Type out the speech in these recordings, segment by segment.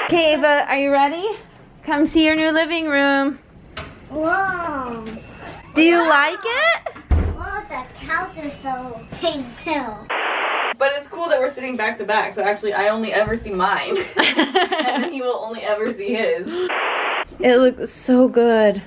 Okay, Ava, are you ready? Come see your new living room. Whoa. Do you like it? Whoa, the couch is so big too. But it's cool that we're sitting back to back, so actually I only ever see mine. And then he will only ever see his. It looks so good.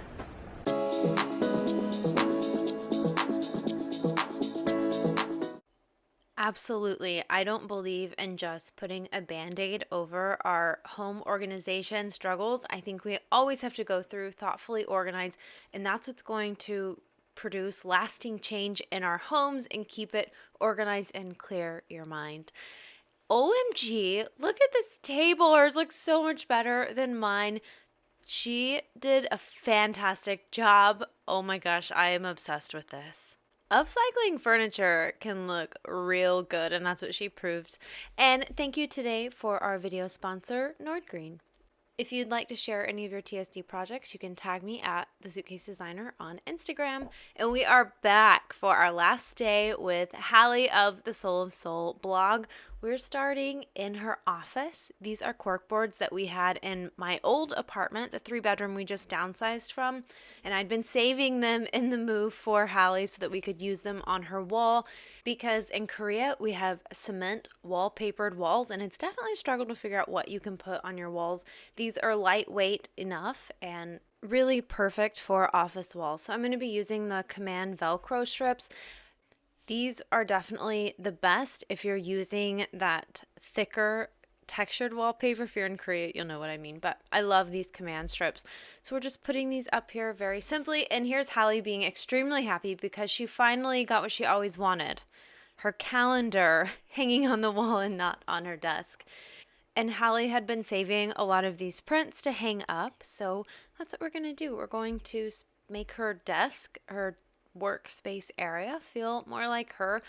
Absolutely. I don't believe in just putting a band-aid over our home organization struggles. I think we always have to go through, thoughtfully organize, and that's what's going to produce lasting change in our homes and keep it organized and clear your mind. OMG, look at this table. Hers looks so much better than mine. She did a fantastic job. Oh my gosh, I am obsessed with this. Upcycling furniture can look real good, and that's what she proved. And thank you today for our video sponsor, Nordgreen. If you'd like to share any of your TSD projects, you can tag me at The Suitcase Designer on Instagram. And we are back for our last day with Hallie of the Soul of Soul blog. We're starting in her office. These are cork boards that we had in my old apartment, the 3-bedroom we just downsized from. And I'd been saving them in the move for Hallie so that we could use them on her wall, because in Korea we have cement wallpapered walls, and it's definitely a struggle to figure out what you can put on your walls. These are lightweight enough and really perfect for office walls. So I'm going to be using the Command Velcro strips. These are definitely the best if you're using that thicker textured wallpaper. If you're in Korea, you'll know what I mean, but I love these Command strips. So we're just putting these up here very simply, and here's Hallie being extremely happy because she finally got what she always wanted. Her calendar hanging on the wall and not on her desk. And Hallie had been saving a lot of these prints to hang up, so that's what we're going to do. We're going to make her desk, her workspace area, feel more like her.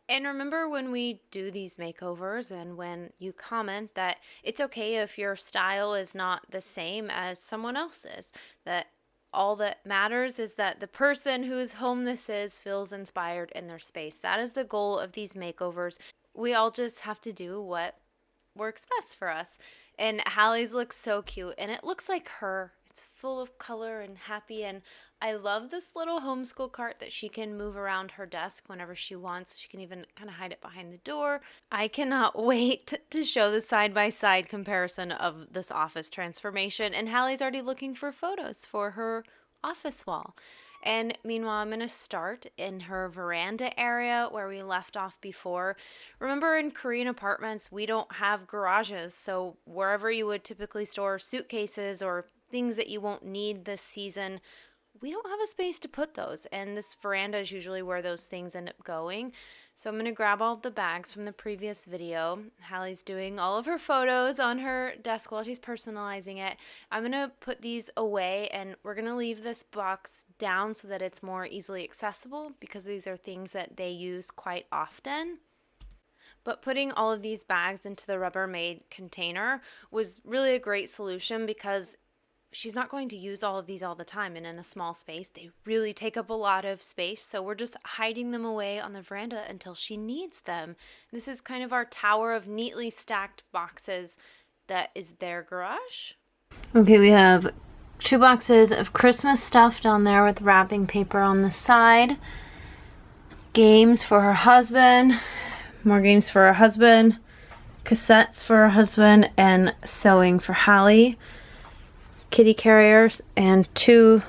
And remember, when we do these makeovers and when you comment that it's okay if your style is not the same as someone else's, that all that matters is that the person whose home this is feels inspired in their space. That is the goal of these makeovers. We all just have to do what works best for us. And Hallie's looks so cute, and it looks like her. It's full of color and happy, and I love this little homeschool cart that she can move around her desk whenever she wants. She can even kind of hide it behind the door. I cannot wait to show the side-by-side comparison of this office transformation, and Hallie's already looking for photos for her office wall. And meanwhile, I'm going to start in her veranda area where we left off before. Remember, in Korean apartments, we don't have garages, so wherever you would typically store suitcases or things that you won't need this season, we don't have a space to put those, and this veranda is usually where those things end up going. So I'm going to grab all the bags from the previous video. Hallie's doing all of her photos on her desk while she's personalizing it. I'm going to put these away, and we're going to leave this box down so that it's more easily accessible, because these are things that they use quite often. But putting all of these bags into the Rubbermaid container was really a great solution, because she's not going to use all of these all the time, and in a small space they really take up a lot of space, so we're just hiding them away on the veranda until she needs them. This is kind of our tower of neatly stacked boxes that is their garage. Okay, we have 2 boxes of Christmas stuff down there with wrapping paper on the side. Games for her husband, more games for her husband, cassettes for her husband, and sewing for Hallie. Kitty carriers, and 2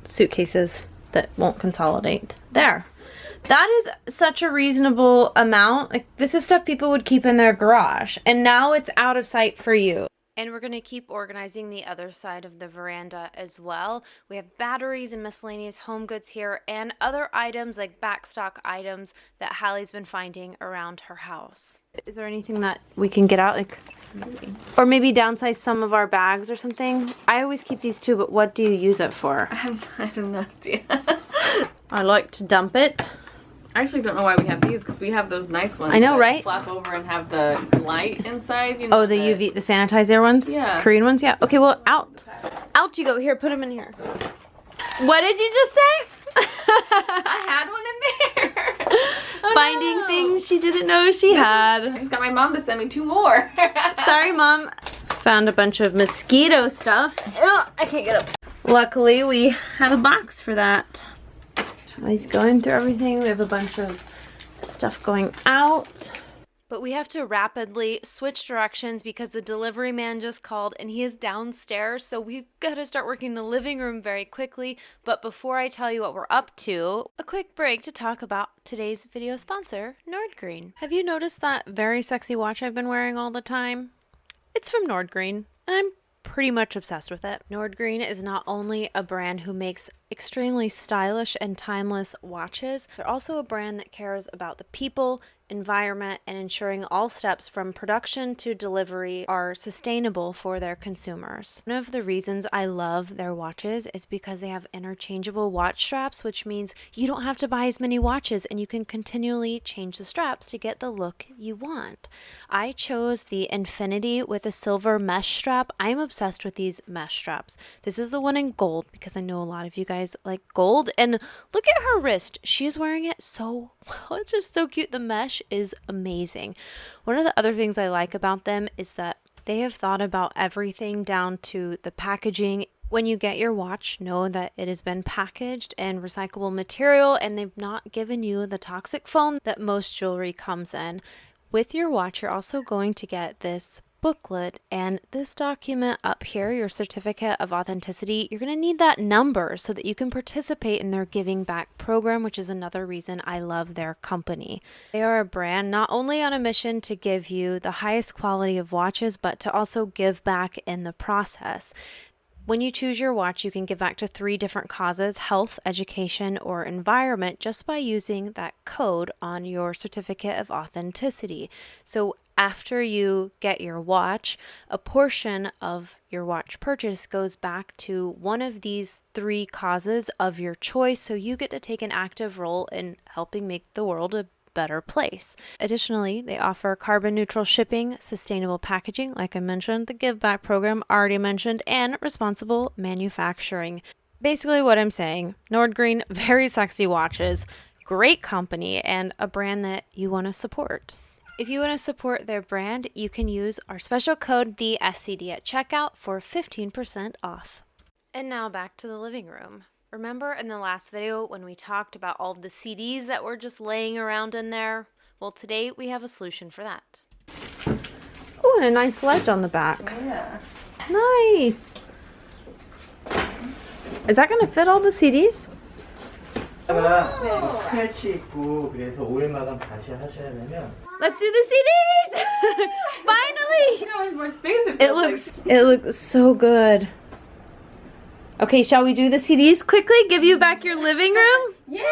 suitcases that won't consolidate. There. That is such a reasonable amount. Like, this is stuff people would keep in their garage, and now it's out of sight for you. And we're going to keep organizing the other side of the veranda as well. We have batteries and miscellaneous home goods here, and other items like backstock items that Hallie's been finding around her house. Is there anything that we can get out? Or maybe downsize some of our bags or something? I always keep these too, but what do you use it for? I have no idea. I like to dump it. I actually don't know why we have these, because we have those nice ones. I know, that right? Flap over and have the light inside. You know, oh, the UV, the sanitizer ones? Yeah. Korean ones? Yeah. Okay, well, out. Out you go. Here, put them in here. What did you just say? I had one in there. Oh, Finding no. things she didn't know she had. I just got my mom to send me 2 more. Sorry, Mom. Found a bunch of mosquito stuff. Ugh, I can't get up. Luckily, we have a box for that. Charlie's going through everything. We have a bunch of stuff going out. But we have to rapidly switch directions because the delivery man just called and he is downstairs. So we've got to start working the living room very quickly. But before I tell you what we're up to, a quick break to talk about today's video sponsor, Nordgreen. Have you noticed that very sexy watch I've been wearing all the time? It's from Nordgreen, and I'm pretty much obsessed with it. Nordgreen is not only a brand who makes extremely stylish and timeless watches, they're also a brand that cares about the people, environment, and ensuring all steps from production to delivery are sustainable for their consumers. One of the reasons I love their watches is because they have interchangeable watch straps, which means you don't have to buy as many watches and you can continually change the straps to get the look you want. I chose the Infinity with a silver mesh strap. I'm obsessed with these mesh straps. This is the one in gold because I know a lot of you guys like gold, and look at her wrist. She's wearing it so well. It's just so cute. The mesh is amazing. One of the other things I like about them is that they have thought about everything down to the packaging. When you get your watch, know that it has been packaged in recyclable material and they've not given you the toxic foam that most jewelry comes in. With your watch, you're also going to get this booklet and this document up here, your certificate of authenticity. You're going to need that number so that you can participate in their giving back program, which is another reason I love their company. They are a brand not only on a mission to give you the highest quality of watches, but to also give back in the process. When you choose your watch, you can give back to 3 different causes: health, education, or environment, just by using that code on your certificate of authenticity. So after you get your watch, a portion of your watch purchase goes back to one of these 3 causes of your choice, so you get to take an active role in helping make the world a better place. Additionally, they offer carbon neutral shipping, sustainable packaging, like I mentioned, the give back program already mentioned, and responsible manufacturing. Basically what I'm saying, Nordgreen, very sexy watches, great company, and a brand that you want to support. If you want to support their brand, you can use our special code, the SCD, at checkout for 15% off. And now back to the living room. Remember in the last video when we talked about all of the CDs that were just laying around in there? Well, today we have a solution for that. Oh, and a nice ledge on the back. Yeah. Nice. Is that going to fit all the CDs? 스크래치 있고 그래서 5일마다 다시 하셔야 되면 Let's do the CDs! Finally! Look how much more space it looks so good. Okay, shall we do the CDs quickly? Give you back your living room? Yay!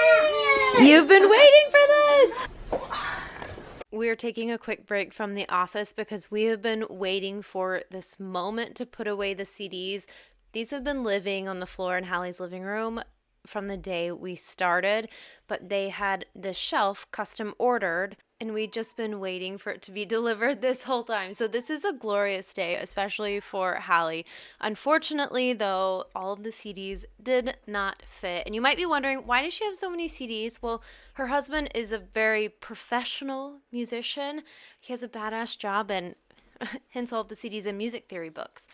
You've been waiting for this! We're taking a quick break from the office because we have been waiting for this moment to put away the CDs. These have been living on the floor in Hallie's living room from the day we started, but they had the shelf custom ordered and we'd just been waiting for it to be delivered this whole time. So this is a glorious day, especially for Hallie. Unfortunately, though, all of the CDs did not fit. And you might be wondering, why does she have so many CDs? Well, her husband is a very professional musician. He has a badass job and hence all of the CDs and music theory books.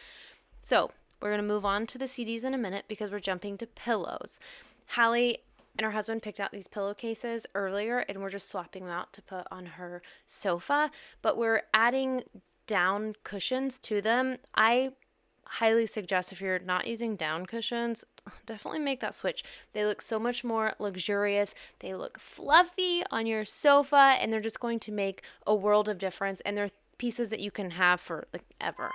So we're going to move on to the CDs in a minute because we're jumping to pillows. Hallie and her husband picked out these pillowcases earlier and we're just swapping them out to put on her sofa, but we're adding down cushions to them. I highly suggest, if you're not using down cushions, definitely make that switch. They look so much more luxurious. They look fluffy on your sofa and they're just going to make a world of difference, and they're pieces that you can have for like ever.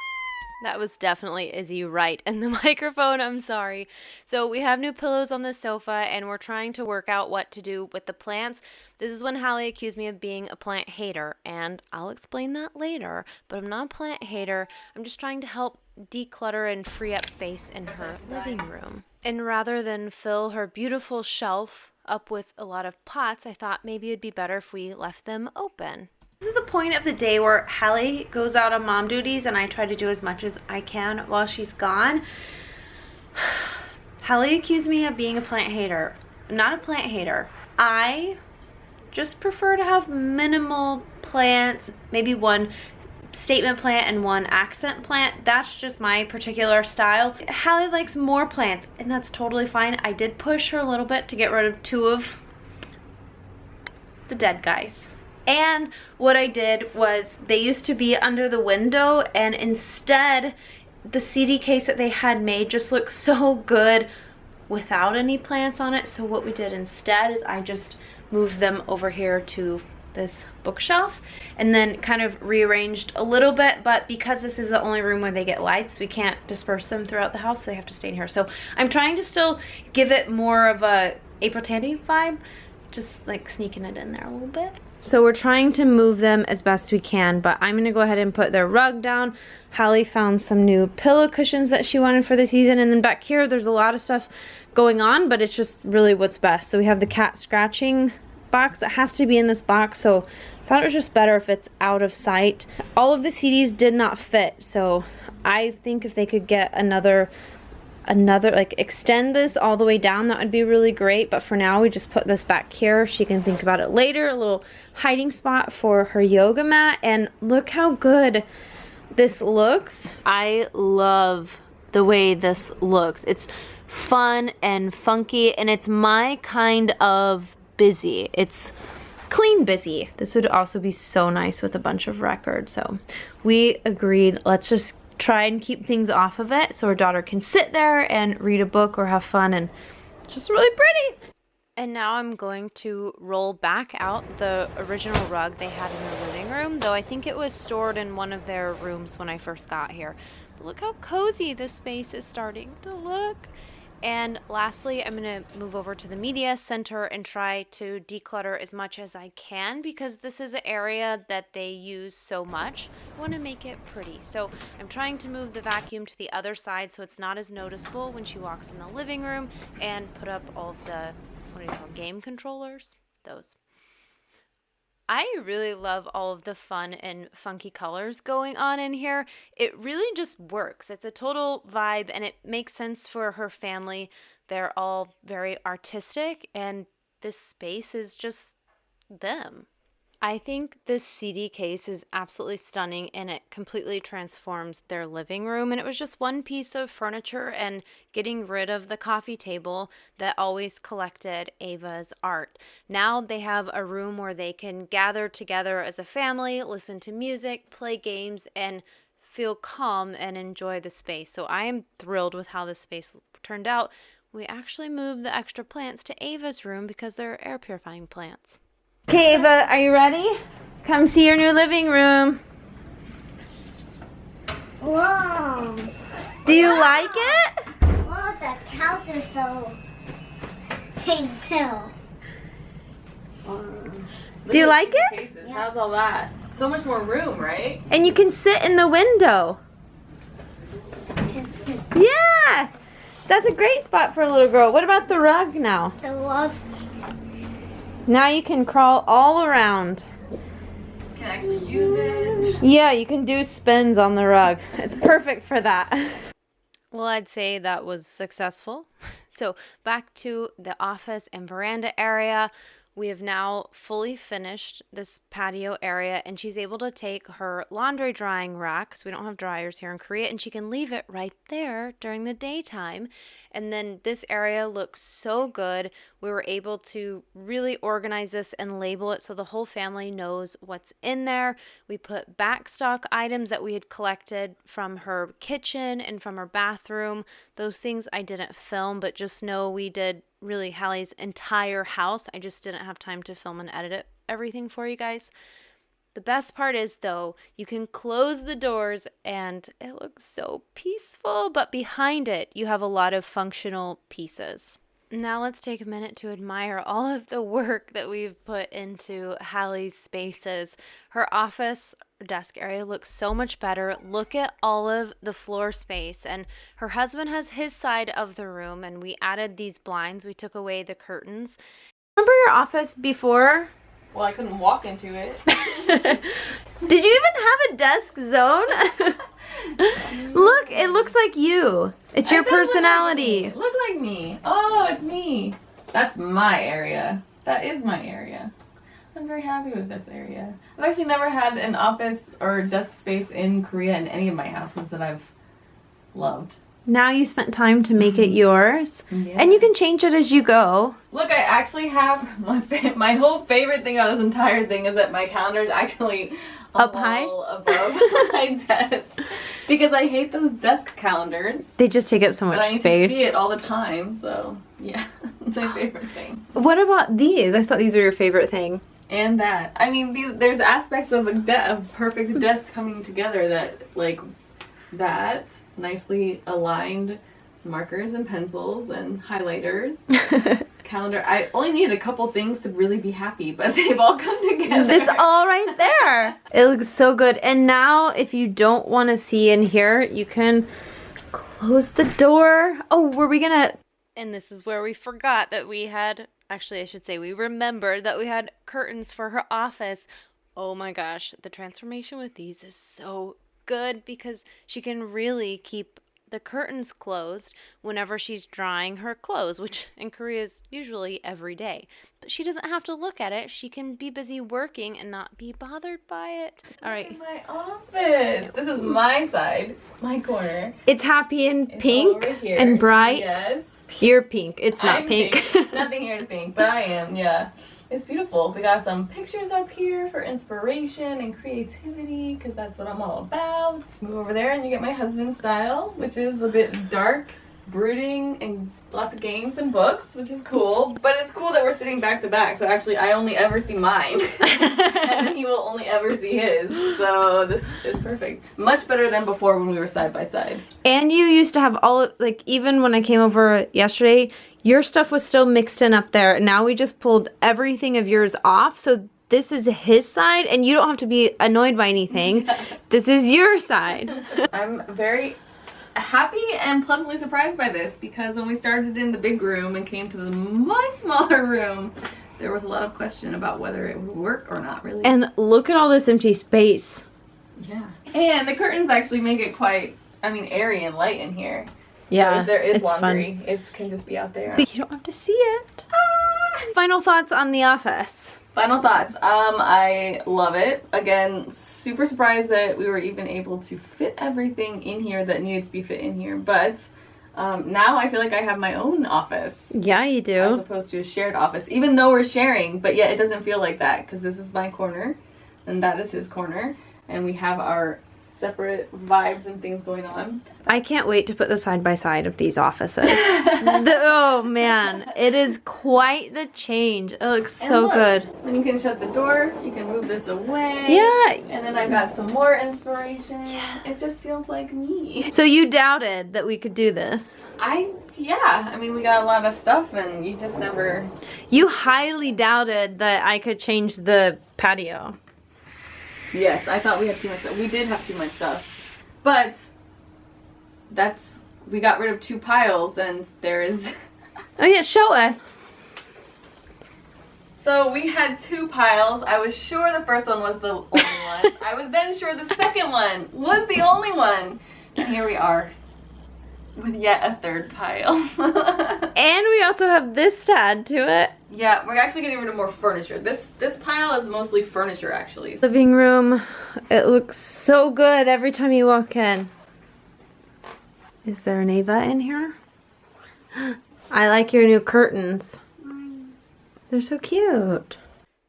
That was definitely Izzy right in the microphone. I'm sorry. So we have new pillows on the sofa and we're trying to work out what to do with the plants. This is when Hallie accused me of being a plant hater, and I'll explain that later, but I'm not a plant hater. I'm just trying to help declutter and free up space in her living room. And rather than fill her beautiful shelf up with a lot of pots, I thought maybe it'd be better if we left them open. This is the point of the day where Hallie goes out on mom duties and I try to do as much as I can while she's gone. Hallie accused me of being a plant hater. I'm not a plant hater. I just prefer to have minimal plants, maybe one statement plant and one accent plant. That's just my particular style. Hallie likes more plants, and that's totally fine. I did push her a little bit to get rid of 2 of the dead guys. And what I did was, they used to be under the window, and instead the CD case that they had made just looked so good without any plants on it. So what we did instead is I just moved them over here to this bookshelf and then kind of rearranged a little bit, but because this is the only room where they get lights, we can't disperse them throughout the house, so they have to stay in here. So I'm trying to still give it more of a April Tandy vibe, just like sneaking it in there a little bit. So we're trying to move them as best we can, but I'm gonna go ahead and put their rug down. Hallie found some new pillow cushions that she wanted for the season, and then back here there's a lot of stuff going on, but it's just really what's best. So we have the cat scratching box that has to be in this box, so I thought it was just better if it's out of sight. All of the CDs did not fit, so I think if they could get another like extend this all the way down, that would be really great. But for now we just put this back here. She can think about it later. A little hiding spot for her yoga mat, and look how good this looks. I love the way this looks. It's fun and funky, and it's my kind of busy. It's clean busy. This would also be so nice with a bunch of records. So we agreed, let's just try and keep things off of it so her daughter can sit there and read a book or have fun, and it's just really pretty. And now I'm going to roll back out the original rug they had in the living room, though I think it was stored in one of their rooms when I first got here. But look how cozy this space is starting to look. And lastly, I'm going to move over to the media center and try to declutter as much as I can, because this is an area that they use so much. I want to make it pretty. So I'm trying to move the vacuum to the other side so it's not as noticeable when she walks in the living room, and put up all of the, what do you call, game controllers? Those. I really love all of the fun and funky colors going on in here. It really just works. It's a total vibe, and it makes sense for her family. They're all very artistic, and this space is just them. I think this CD case is absolutely stunning, and it completely transforms their living room. And it was just one piece of furniture and getting rid of the coffee table that always collected Ava's art. Now they have a room where they can gather together as a family, listen to music, play games, and feel calm and enjoy the space. So I am thrilled with how this space turned out. We actually moved the extra plants to Ava's room because they're air purifying plants. Okay, Ava, are you ready? Come see your new living room. Whoa. Do you like it? Whoa, the couch is so still. Do you like it? Cases. How's all that? So much more room, right? And you can sit in the window. Yeah, that's a great spot for a little girl. What about the rug now? The rug. Now you can crawl all around. Can actually use it. Yeah, you can do spins on the rug. It's perfect for that. Well, I'd say that was successful. So back to the office and veranda area. We have now fully finished this patio area, and she's able to take her laundry drying rack, because we don't have dryers here in Korea, and she can leave it right there during the daytime. And then this area looks so good. We were able to really organize this and label it so the whole family knows what's in there. We put backstock items that we had collected from her kitchen and from her bathroom. Those things I didn't film, but just know we did really Hallie's entire house. I just didn't have time to film and edit everything for you guys. The best part is, though, you can close the doors and it looks so peaceful, but behind it you have a lot of functional pieces. Now let's take a minute to admire all of the work that we've put into Hallie's spaces. Her office desk area looks so much better. Look at all of the floor space, and her husband has his side of the room, and we added these blinds. We took away the curtains. Remember your office before? Well, I couldn't walk into it. Did you even have a desk zone? Look, it looks like you. It's your personality. Look like me. Oh, it's me. That's my area. That is my area. I'm very happy with this area. I've actually never had an office or desk space in Korea in any of my houses that I've loved. Now you spent time to make it yours. Yeah. And you can change it as you go. Look, I actually have my whole favorite thing about this entire thing is that my calendar is actually Up high? above my desk. Because I hate those desk calendars. They just take up so But much I need space. to see it all the time, so yeah, it's my favorite thing. What about these? I thought these were your favorite thing. And that. I mean, there's aspects of a perfect desk coming together that, like, that, nicely aligned markers and pencils and highlighters. Calendar. I only needed a couple things to really be happy, but they've all come together. It's all right there. It looks so good. And now if you don't want to see in here, you can close the door. Oh, were we gonna... And this is where we forgot that we had... Actually, I should say we remembered that we had curtains for her office. Oh my gosh, the transformation with these is so good because she can really keep the curtains closed whenever she's drying her clothes, which in Korea is usually every day. But she doesn't have to look at it. She can be busy working and not be bothered by it. All right. My office. This is my side, my corner. It's happy and It's pink over here. and bright. Yes. You're pink. It's not I'm pink. Nothing here is pink, but I am, yeah. It's beautiful. We got some pictures up here for inspiration and creativity, because that's what I'm all about. Move over there and you get my husband's style, which is a bit dark, brooding, and lots of games and books, which is cool. But it's cool that we're sitting back to back, so actually I only ever see mine. And then he will only ever see his. So this is perfect. Much better than before when we were side by side. And you used to have all of, like, even when I came over yesterday, your stuff was still mixed in up there. Now we just pulled everything of yours off. So this is his side, and you don't have to be annoyed by anything. This is your side. I'm very happy and pleasantly surprised by this, because when we started in the big room and came to the much smaller room, there was a lot of question about whether it would work or not, really. And look at all this empty space. Yeah. And the curtains actually make it quite, I mean, airy and light in here. Yeah, So if there is it's laundry, it can just be out there. But you don't have to see it. Final thoughts on The Office. Final thoughts. I love it. Again, super surprised that we were even able to fit everything in here that needed to be fit in here. But now I feel like I have my own office. Yeah, you As do. opposed to a shared office. Even though we're sharing, but yet it doesn't feel like that, because this is my corner and that is his corner. And we have our separate vibes and things going on. I can't wait to put the side by side of these offices. Oh man, it is quite the change. It looks so look, good. Then you can shut the door, you can move this away. Yeah. And then I've got some more inspiration. It just feels like me. So you doubted that we could do this. Yeah, I mean, we got a lot of stuff and you just never... You highly doubted that I could change the patio. Yes, I thought we had too much stuff. We did have too much stuff. But we got rid of 2 piles and there is... Oh yeah, show us. So we had 2 piles. I was sure the first one was the only one. I was then sure the second one was the only one. And here we are with yet a 3rd pile. And we also have this to add to it. Yeah, we're actually getting rid of more furniture. This pile is mostly furniture, actually. Living room. It looks so good every time you walk in. Is there an Ava in here? I like your new curtains. They're so cute.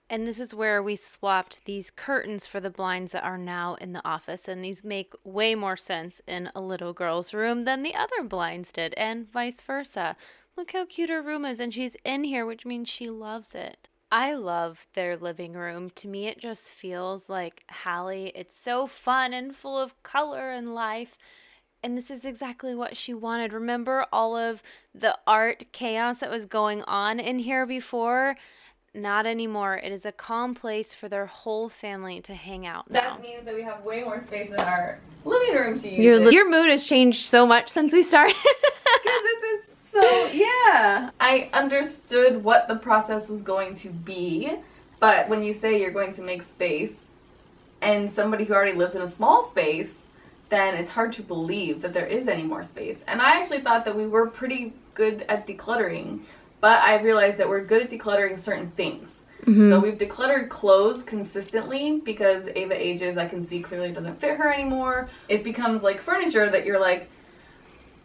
And this is where we swapped these curtains for the blinds that are now in the office. And these make way more sense in a little girl's room than the other blinds did, and vice versa. Look how cute her room is, and she's in here, which means she loves it. I love their living room. To me, it just feels like Hallie. It's so fun and full of color and life. And this is exactly what she wanted. Remember all of the art chaos that was going on in here before? Not anymore. It is a calm place for their whole family to hang out now. That means that we have way more space in our living room to use. Your mood has changed so much since we started. Because this is so, yeah. I understood what the process was going to be, but when you say you're going to make space, and somebody who already lives in a small space, then it's hard to believe that there is any more space. And I actually thought that we were pretty good at decluttering, but I realized that we're good at decluttering certain things. So we've decluttered clothes consistently because Ava ages. I can see clearly it doesn't fit her anymore. It becomes like furniture that you're like,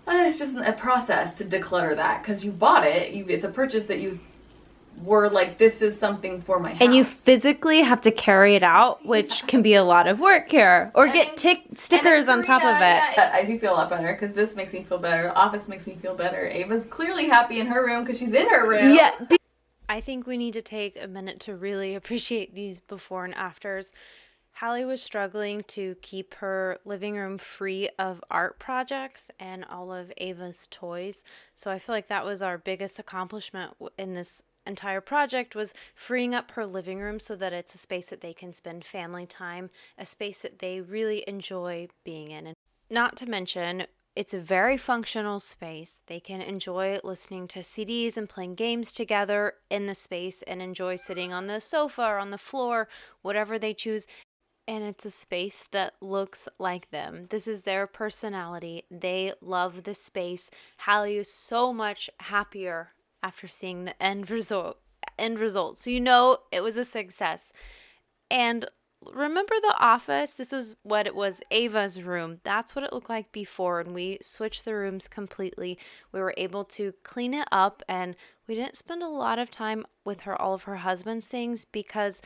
it's just a process to declutter that because you bought it. It's a purchase that you were like, this is something for my house. And you physically have to carry it out, which can be a lot of work here. Or get stickers on top of it. Yeah, I do feel a lot better because this makes me feel better. Office makes me feel better. Ava's clearly happy in her room because she's in her room. Yeah. I think we need to take a minute to really appreciate these before and afters. Hallie was struggling to keep her living room free of art projects and all of Ava's toys. So I feel like that was our biggest accomplishment in this entire project, was freeing up her living room so that it's a space that they can spend family time, a space that they really enjoy being in. And not to mention, it's a very functional space. They can enjoy listening to CDs and playing games together in the space and enjoy sitting on the sofa or on the floor, whatever they choose. And it's a space that looks like them. This is their personality. They love the space. Hallie is so much happier after seeing the end result. So you know it was a success. And remember the office? This was what it was, Ava's room. That's what it looked like before, and we switched the rooms completely. We were able to clean it up, and we didn't spend a lot of time with all of her husband's things because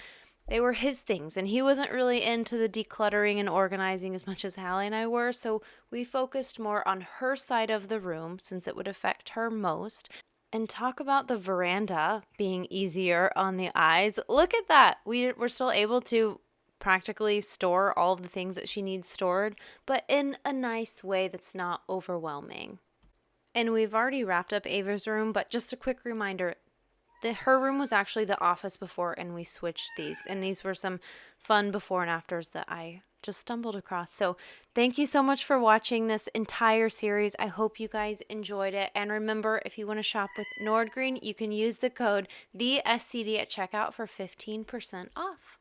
they were his things, and he wasn't really into the decluttering and organizing as much as Hallie and I were, so we focused more on her side of the room since it would affect her most. And talk about the veranda being easier on the eyes. Look at that. We're still able to practically store all of the things that she needs stored, but in a nice way that's not overwhelming. And we've already wrapped up Ava's room, but just a quick reminder, her room was actually the office before, and we switched these. And these were some fun before and afters that I just stumbled across. So thank you so much for watching this entire series. I hope you guys enjoyed it. And remember, if you want to shop with Nordgreen, you can use the code TheSCD at checkout for 15% off.